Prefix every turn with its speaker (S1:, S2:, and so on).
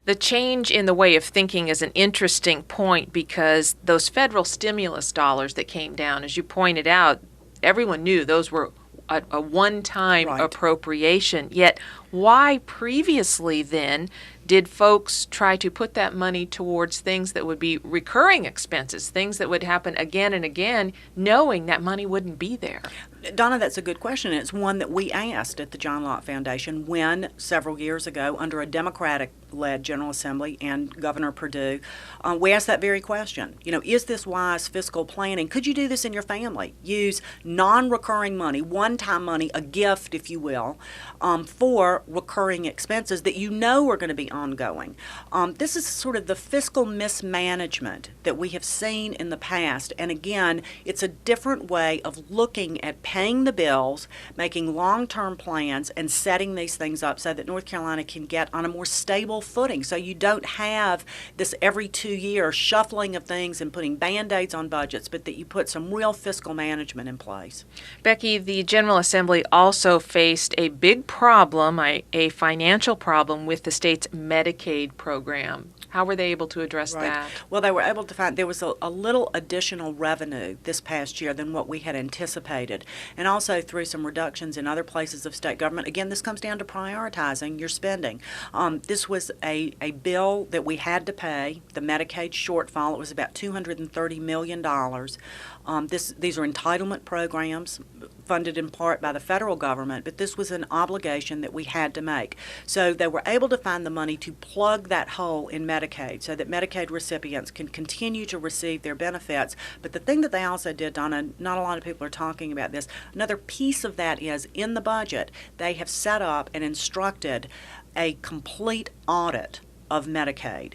S1: The change in the way of thinking is an interesting point because those federal stimulus dollars that came down, as you pointed out, everyone knew those were a one-time
S2: Right.
S1: appropriation. Yet, why previously then did folks try to put that money towards things that would be recurring expenses, things that would happen again and again, knowing that money wouldn't be there?
S2: Donna, that's a good question. It's one that we asked at the John Locke Foundation when, several years ago, under a Democratic-led General Assembly and Governor Perdue, we asked that very question. Is this wise fiscal planning? Could you do this in your family? Use non-recurring money, one-time money, a gift, if you will, for recurring expenses that you know are going to be ongoing. This is sort of the fiscal mismanagement that we have seen in the past. And again, it's a different way of looking at paying the bills, making long-term plans, and setting these things up so that North Carolina can get on a more stable footing. So you don't have this every 2 years shuffling of things and putting Band-Aids on budgets, but that you put some real fiscal management in place.
S1: Becki, the General Assembly also faced a big problem, a financial problem with the state's Medicaid program. How were they able to address that?
S2: Well, they were able to find there was a little additional revenue this past year than what we had anticipated, and also through some reductions in other places of state government. Again, this comes down to prioritizing your spending. This was a bill that we had to pay, the Medicaid shortfall. It was about $230 million. These are entitlement programs funded in part by the federal government, but this was an obligation that we had to make. So they were able to find the money to plug that hole in Medicaid so that Medicaid recipients can continue to receive their benefits. But the thing that they also did, Donna, not a lot of people are talking about this, another piece of that is in the budget, they have set up and instructed a complete audit of Medicaid.